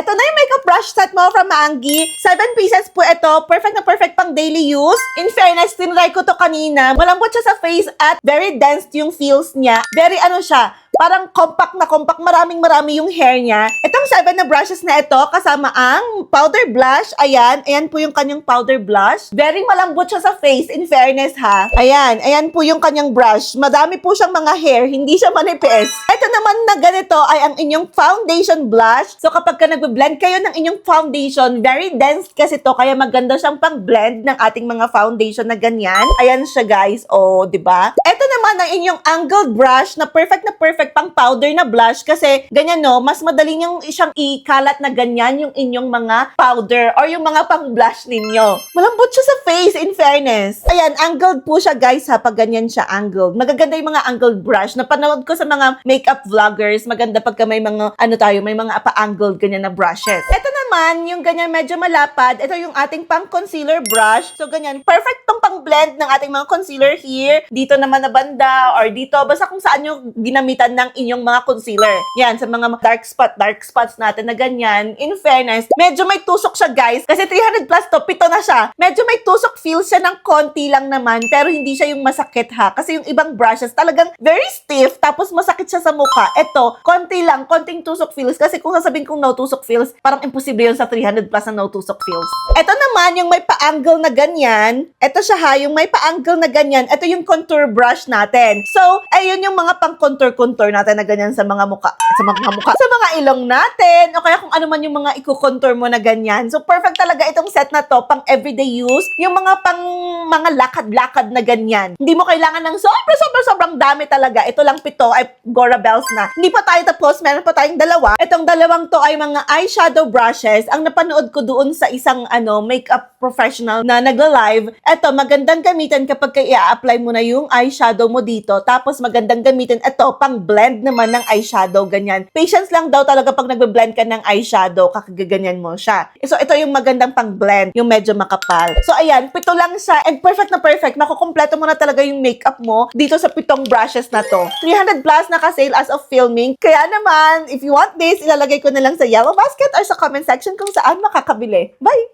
Ito na yung makeup brush set mo from Angie. 7 pieces po ito. Perfect na perfect pang daily use. In fairness, tinry ko to kanina. Malambot siya sa face at very dense yung feels niya. Very ano siya, parang compact na compact. Maraming-marami yung hair niya. Itong 7 na brushes na ito, kasama ang powder blush. Ayan. Ayan po yung kanyang powder blush. Very malambot siya sa face, in fairness ha. Ayan. Ayan po yung kanyang brush. Madami po siyang mga hair. Hindi siya manipis. Ito naman na ganito ay ang inyong foundation blush. So kapag ka nagbe-blend kayo ng inyong foundation, very dense kasi to. Kaya maganda siyang pang-blend ng ating mga foundation na ganyan. Ayan siya guys. O, diba? Ito naman ang inyong angled brush na perfect pang powder na blush kasi ganyan no, mas madali niyang siyang ikalat na ganyan yung inyong mga powder or yung mga pang blush ninyo. Malambot siya sa face, in fairness. Ayan, angled po siya guys ha, pag ganyan siya angled. Magaganda yung mga angled brush. Napanood ko sa mga makeup vloggers, maganda pagka may mga, may mga pa-angled ganyan na brushes. Ito naman, yung ganyan medyo malapad, ito yung ating pang concealer brush. So ganyan, perfect tong pang blend ng ating mga concealer here. Dito naman na banda or dito, basta kung saan yung ginamitan ng inyong mga concealer. Yan, sa mga dark spots natin na ganyan. In fairness, medyo may tusok siya guys. Kasi 300 plus to, 7 na siya. Medyo may tusok feel siya ng konti lang naman, pero hindi siya yung masakit ha. Kasi yung ibang brushes talagang very stiff, tapos masakit siya sa mukha. Ito, konti lang, konting tusok feels. Kasi kung sasabihin kong no tusok feels, parang imposible yun sa 300 plus na no tusok feels. Ito naman, yung may pa-angle na ganyan. Ito siya ha, yung may pa-angle na ganyan. Ito yung contour brush natin. So, ayun yung mga pang-contour natin na ganyan sa mga mukha, sa mga ilong natin, o kaya kung ano man yung mga i-contour mo na ganyan. So, perfect talaga itong set na to, pang everyday use, yung mga mga lakad-lakad na ganyan. Hindi mo kailangan ng sobrang dami talaga. Ito lang 7 ay Gora Bells na. Hindi pa tayo tapos, meron pa tayong dalawa. Itong dalawang to ay mga eyeshadow brushes. Ang napanood ko doon sa isang makeup professional na nagla-live. Ito, magandang gamitin kapag i-apply mo na yung eyeshadow mo dito. Tapos magandang gamitin ito pang blend naman ng eyeshadow, ganyan. Patience lang daw talaga pag nagbe-blend ka ng eyeshadow, kakaganyan mo siya. So, ito yung magandang pang blend, yung medyo makapal. So, ayan, 7 lang siya and perfect na perfect. Makukumpleto mo na talaga yung makeup mo dito sa 7 brushes na to. 300 plus naka-sale as of filming. Kaya naman, if you want this, ilalagay ko na lang sa yellow basket or sa comment section kung saan makakabili. Bye!